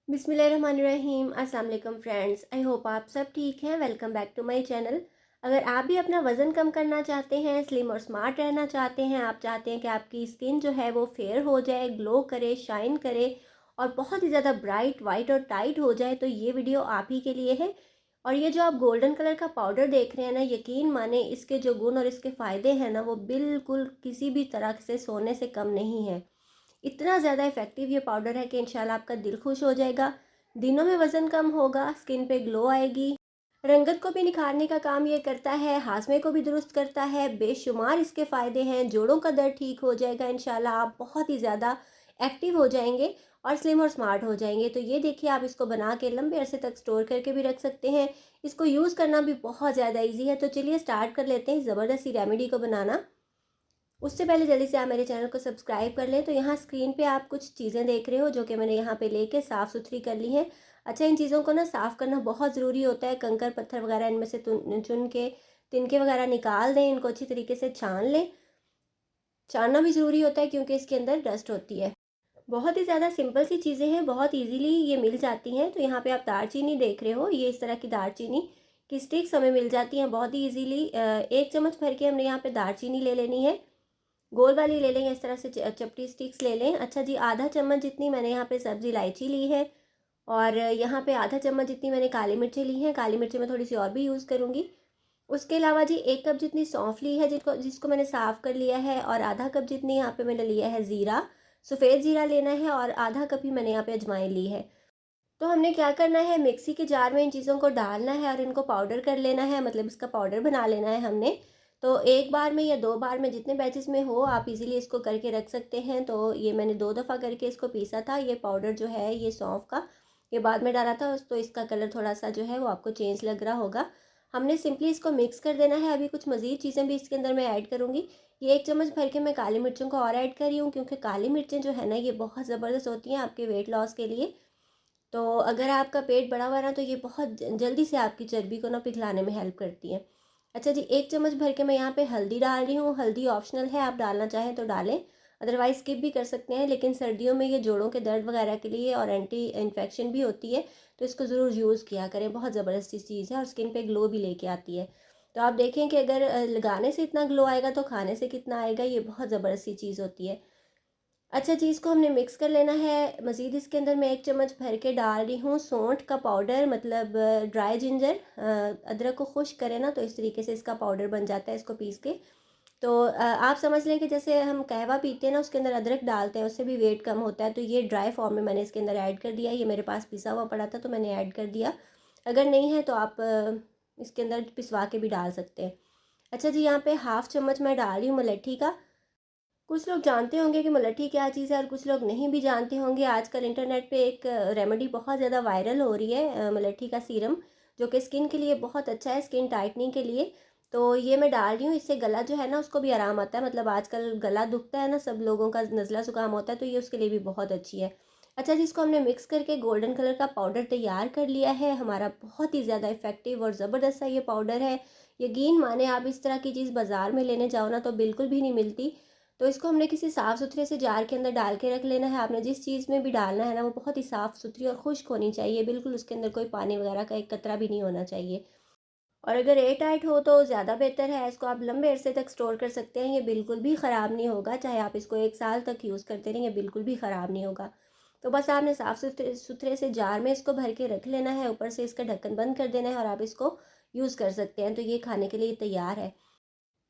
बिस्मिल्लाहिर्रहमानिर्रहीम। अस्सलाम वालेकुम फ्रेंड्स, आई होप आप सब ठीक हैं। Welcome back to my channel. अगर आप भी अपना वज़न कम करना चाहते हैं, स्लिम और स्मार्ट रहना चाहते हैं, आप चाहते हैं कि आपकी स्किन जो है वो फेयर हो जाए, ग्लो करे, शाइन करे और बहुत ही ज़्यादा ब्राइट वाइट और टाइट हो जाए, तो ये वीडियो आप ही के लिए है। और ये जो आप गोल्डन कलर का पाउडर देख रहे हैं ना, यकीन माने इसके जो गुण और इसके फ़ायदे हैं ना, वो बिल्कुल किसी भी तरह से सोने से कम नहीं है। इतना ज़्यादा इफ़ेक्टिव ये पाउडर है कि इंशाल्लाह आपका दिल खुश हो जाएगा। दिनों में वज़न कम होगा, स्किन पे ग्लो आएगी, रंगत को भी निखारने का काम ये करता है, हाज़मे को भी दुरुस्त करता है, बेशुमार इसके फ़ायदे हैं, जोड़ों का दर्द ठीक हो जाएगा इंशाल्लाह, आप बहुत ही ज़्यादा एक्टिव हो जाएंगे और स्लिम और स्मार्ट हो जाएंगे। तो ये देखिए, आप इसको बना के लंबे अरसे तक स्टोर करके भी रख सकते हैं। इसको यूज़ करना भी बहुत ज़्यादा ईजी है। तो चलिए स्टार्ट कर लेते हैं इस ज़बरदस्त सी रेमेडी को बनाना। उससे पहले जल्दी से आप मेरे चैनल को सब्सक्राइब कर लें। तो यहाँ स्क्रीन पे आप कुछ चीज़ें देख रहे हो जो कि मैंने यहाँ पे लेके साफ़ सुथरी कर ली हैं। अच्छा, इन चीज़ों को ना साफ़ करना बहुत ज़रूरी होता है। कंकर पत्थर वगैरह इनमें से चुन के तिनके वगैरह निकाल दें, इनको अच्छी तरीके से छान लें। छानना भी ज़रूरी होता है क्योंकि इसके अंदर डस्ट होती है। बहुत ही ज़्यादा सिंपल सी चीज़ें हैं, बहुत ईजीली ये मिल जाती हैं। तो यहाँ पे आप दालचीनी देख रहे हो, ये इस तरह की दालचीनी की स्टिक्स हमें मिल जाती हैं बहुत ही ईजीली। 1 चम्मच भर के हमने यहाँ पे दालचीनी ले लेनी है। गोल वाली ले लें, इस तरह से चपटी स्टिक्स ले लें। अच्छा जी, आधा चम्मच जितनी मैंने यहाँ पे सब्ज़ी इलायची ली है और यहाँ पे आधा चम्मच जितनी मैंने काली मिर्ची ली है। काली मिर्ची मैं थोड़ी सी और भी यूज़ करूँगी। उसके अलावा जी 1 कप जितनी सौंफ ली है, जिसको मैंने साफ़ कर लिया है, और आधा कप जितनी यहाँ पे मैंने लिया है ज़ीरा, सफ़ेद ज़ीरा लेना है, और आधा कप ही मैंने यहाँ पे अजवाइन ली है। तो हमने क्या करना है, मिक्सी के जार में इन चीज़ों को डालना है और इनको पाउडर कर लेना है, मतलब इसका पाउडर बना लेना है हमने। तो एक बार में या 2 बार में, जितने बैचेज़ में हो आप इज़िली इसको करके रख सकते हैं। तो ये मैंने 2 दफ़ा करके इसको पीसा था। ये पाउडर जो है ये सौंफ का, ये बाद में डाला था, तो इसका कलर थोड़ा-सा जो है वो आपको चेंज लग रहा होगा। हमने सिंपली इसको मिक्स कर देना है। अभी कुछ मज़ीद चीज़ें भी इसके अंदर मैं ऐड करूँगी। ये 1 चम्मच भर के मैं काली मिर्चों को और ऐड कर रही हूँ, क्योंकि काली मिर्चें जो है ना, ये बहुत ज़बरदस्त होती हैं आपके वेट लॉस के लिए। तो अगर आपका पेट बड़ा हुआ ना, तो ये बहुत जल्दी से आपकी चर्बी को ना पिघलाने में हेल्प करती है। अच्छा जी, 1 चम्मच भर के मैं यहाँ पे हल्दी डाल रही हूँ। हल्दी ऑप्शनल है, आप डालना चाहें तो डालें, अदरवाइज़ स्किप भी कर सकते हैं। लेकिन सर्दियों में ये जोड़ों के दर्द वगैरह के लिए और एंटी इन्फेक्शन भी होती है, तो इसको ज़रूर यूज़ किया करें। बहुत ज़बरदस्त चीज़ है और स्किन पे ग्लो भी लेके आती है। तो आप देखें कि अगर लगाने से इतना ग्लो आएगा तो खाने से कितना आएगा। ये बहुत ज़बरदस्त सी चीज़ होती है। अच्छा जी, इसको हमने मिक्स कर लेना है। मज़ीद इसके अंदर मैं 1 चम्मच भर के डाल रही हूँ सौंठ का पाउडर, मतलब ड्राई जिंजर। अदरक को खुश्क करें ना, तो इस तरीके से इसका पाउडर बन जाता है, इसको पीस के। तो आप समझ लें कि जैसे हम कहवा पीते हैं ना, उसके अंदर अदरक डालते हैं, उससे भी वेट कम होता है। तो ये ड्राई फॉर्म में मैंने इसके अंदर ऐड कर दिया। ये मेरे पास पिसा हुआ पड़ा था तो मैंने ऐड कर दिया। अगर नहीं है तो आप इसके अंदर पिसवा के भी डाल सकते हैं। अच्छा जी, यहाँ पे हाफ़ चम्मच मैं डाल रही हूँ मुलट्ठी का। कुछ लोग जानते होंगे कि मुलट्ठी क्या चीज़ है और कुछ लोग नहीं भी जानते होंगे। आजकल इंटरनेट पे एक रेमेडी बहुत ज़्यादा वायरल हो रही है, मुलट्ठी का सीरम, जो कि स्किन के लिए बहुत अच्छा है, स्किन टाइटनिंग के लिए। तो ये मैं डाल रही हूँ, इससे गला जो है ना उसको भी आराम आता है। मतलब आजकल गला दुखता है ना, सब लोगों का नज़ला ज़ुकाम होता है, तो ये उसके लिए भी बहुत अच्छी है। अच्छा जी, इसको हमने मिक्स करके गोल्डन कलर का पाउडर तैयार कर लिया है हमारा। बहुत ही ज़्यादा इफ़ेक्टिव और ज़बरदस्त सा ये पाउडर है। यकीन माने, आप इस तरह की चीज़ बाज़ार में लेने जाओ ना तो बिल्कुल भी नहीं मिलती। तो इसको हमने किसी साफ़ सुथरे से जार के अंदर डाल के रख लेना है। आपने जिस चीज़ में भी डालना है ना, वो बहुत ही साफ़ सुथरी और खुश्क होनी चाहिए, बिल्कुल उसके अंदर कोई पानी वगैरह का एक कतरा भी नहीं होना चाहिए। और अगर एयर टाइट हो तो ज़्यादा बेहतर है। इसको आप लंबे अरसे तक स्टोर कर सकते हैं, ये बिल्कुल भी ख़राब नहीं होगा। चाहे आप इसको 1 साल तक यूज़ करते रहें, ये बिल्कुल भी ख़राब नहीं होगा। तो बस आपने साफ़ सुथरे सुथरे से जार में इसको भर के रख लेना है, ऊपर से इसका ढक्कन बंद कर देना है और आप इसको यूज़ कर सकते हैं। तो ये खाने के लिए तैयार है।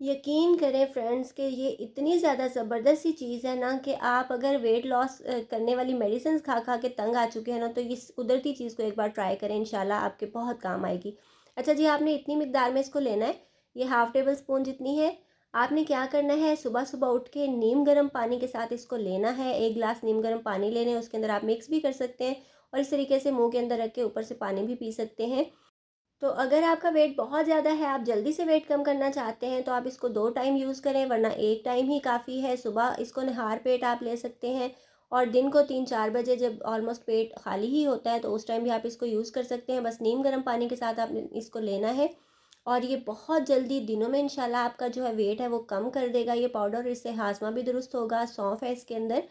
यकीन करें फ्रेंड्स कि ये इतनी ज़्यादा ज़बरदस्त सी चीज़ है ना, कि आप अगर वेट लॉस करने वाली मेडिसिन खा खा के तंग आ चुके हैं ना, तो इस कुदरती चीज़ को एक बार ट्राई करें, इंशाल्लाह आपके बहुत काम आएगी। अच्छा जी, आपने इतनी मिकदार में इसको लेना है, ये हाफ़ टेबल स्पून जितनी है। आपने क्या करना है, सुबह सुबह उठ के नीम गर्म पानी के साथ इसको लेना है। 1 गिलास नीम गर्म पानी लेने हैं, उसके अंदर आप मिक्स भी कर सकते हैं और इस तरीके से मुंह के अंदर रख के ऊपर से पानी भी पी सकते हैं। तो अगर आपका वेट बहुत ज़्यादा है, आप जल्दी से वेट कम करना चाहते हैं, तो आप इसको 2 टाइम यूज़ करें, वरना 1 टाइम ही काफ़ी है। सुबह इसको निहार पेट आप ले सकते हैं और दिन को 3-4 बजे जब ऑलमोस्ट पेट खाली ही होता है, तो उस टाइम भी आप इसको यूज़ कर सकते हैं। बस नीम गर्म पानी के साथ आपने इसको लेना है और ये बहुत जल्दी दिनों में इंशाल्लाह आपका जो है वेट है वो कम कर देगा ये पाउडर। इससे हाजमा भी दुरुस्त होगा, सौंफ है इसके अंदर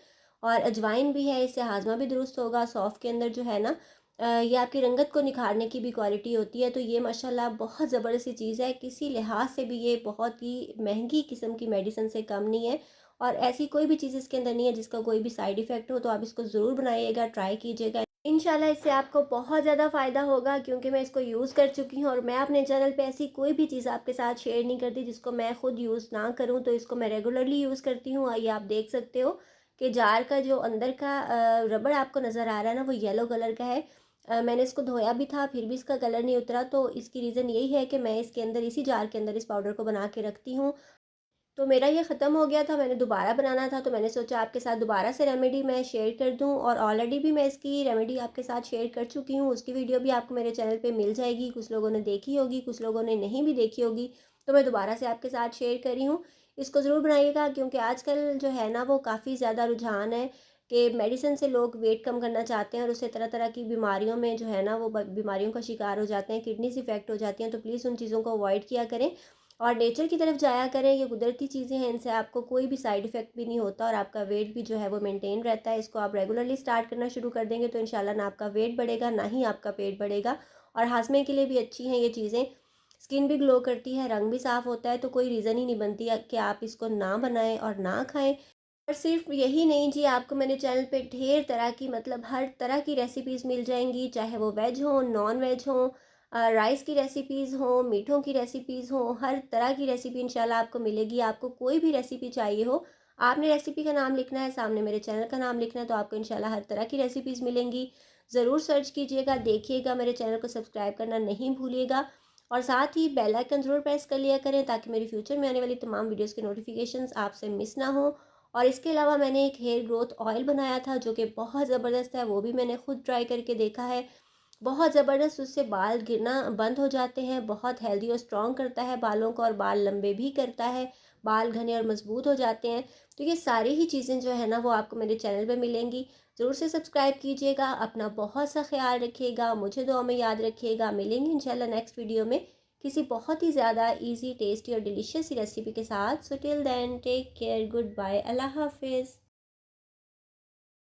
और अजवाइन भी है, इससे हाजमा भी दुरुस्त होगा। सौंफ के अंदर जो है ना ये आपकी रंगत को निखारने की भी क्वालिटी होती है। तो ये माशाल्लाह बहुत ज़बरदस्त सी चीज़ है, किसी लिहाज से भी ये बहुत ही महंगी किस्म की मेडिसिन से कम नहीं है। और ऐसी कोई भी चीज़ इसके अंदर नहीं है जिसका कोई भी साइड इफ़ेक्ट हो। तो आप इसको ज़रूर बनाइएगा, ट्राई कीजिएगा। इंशाल्लाह इससे आपको बहुत ज़्यादा फ़ायदा होगा, क्योंकि मैं इसको यूज़ कर चुकी हूँ और मैं अपने चैनल पे ऐसी कोई भी चीज़ आपके साथ शेयर नहीं करती जिसको मैं खुद यूज़ ना करूँ। तो इसको मैं रेगुलरली यूज़ करती हूँ। ये आप देख सकते हो कि जार का जो अंदर का रबड़ आपको नज़र आ रहा है ना, वो येलो कलर का है। मैंने इसको धोया भी था, फिर भी इसका कलर नहीं उतरा। तो इसकी रीज़न यही है कि मैं इसके अंदर, इसी जार के अंदर, इस पाउडर को बना के रखती हूँ। तो मेरा ये ख़त्म हो गया था, मैंने दोबारा बनाना था, तो मैंने सोचा आपके साथ दोबारा से रेमेडी मैं शेयर कर दूं। और ऑलरेडी भी मैं इसकी रेमेडी आपके साथ शेयर कर चुकी हूँ, उसकी वीडियो भी आपको मेरे चैनल पे मिल जाएगी। कुछ लोगों ने देखी होगी, कुछ लोगों ने नहीं भी देखी होगी, तो मैं दोबारा से आपके साथ शेयर कर रही हूँ। इसको ज़रूर बनाइएगा, क्योंकि आजकल जो है ना वो काफ़ी ज़्यादा रुझान है कि मेडिसिन से लोग वेट कम करना चाहते हैं और उससे तरह तरह की बीमारियों में जो है ना वो बीमारियों का शिकार हो जाते हैं, किडनीज़ इफ़ेक्ट हो जाती हैं। तो प्लीज़ उन चीज़ों को अवॉइड किया करें और नेचर की तरफ जाया करें। ये कुदरती चीज़ें हैं, इनसे आपको कोई भी साइड इफ़ेक्ट भी नहीं होता और आपका वेट भी जो है वो मेंटेन रहता है। इसको आप रेगुलरली स्टार्ट करना शुरू कर देंगे तो इंशाल्लाह ना आपका वेट बढ़ेगा, ना ही आपका पेट बढ़ेगा। और हाजमे के लिए भी अच्छी हैं ये चीज़ें। स्किन भी ग्लो करती है, रंग भी साफ़ होता है। तो कोई रीज़न ही नहीं बनती कि आप इसको ना बनाएं और ना खाएं। और सिर्फ यही नहीं जी, आपको मेरे चैनल पे ढेर तरह की, मतलब हर तरह की रेसिपीज़ मिल जाएंगी, चाहे वो वेज हो, नॉन वेज हो, राइस की रेसिपीज़ हो, मीठों की रेसिपीज़ हो, हर तरह की रेसिपी इंशाल्लाह आपको मिलेगी। आपको कोई भी रेसिपी चाहिए हो, आपने रेसिपी का नाम लिखना है, सामने मेरे चैनल का नाम लिखना है, तो आपको इंशाल्लाह हर तरह की रेसिपीज़ मिलेंगी। ज़रूर सर्च कीजिएगा, देखिएगा, मेरे चैनल को सब्सक्राइब करना नहीं भूलिएगा। और साथ ही बेल आइकन ज़रूर प्रेस कर लिया करें, ताकि मेरी फ्यूचर में आने वाली तमाम वीडियोज़ के नोटिफिकेशंस आपसे मिस ना हो। और इसके अलावा मैंने एक हेयर ग्रोथ ऑयल बनाया था जो कि बहुत ज़बरदस्त है, वो भी मैंने खुद ट्राई करके देखा है। बहुत ज़बरदस्त, उससे बाल गिरना बंद हो जाते हैं, बहुत हेल्दी और स्ट्रॉन्ग करता है बालों को, और बाल लंबे भी करता है, बाल घने और मजबूत हो जाते हैं। तो ये सारी ही चीज़ें जो है ना वो आपको मेरे चैनल पे मिलेंगी। ज़रूर से सब्सक्राइब कीजिएगा, अपना बहुत सा ख्याल रखिएगा, मुझे दुआ में याद रखिएगा। मिलेंगे इंशाल्लाह नेक्स्ट वीडियो में किसी बहुत ही ज़्यादा ईजी, टेस्टी और डिलीशियस सी रेसिपी के साथ। So till then take care, good bye, Allah हाफिज़।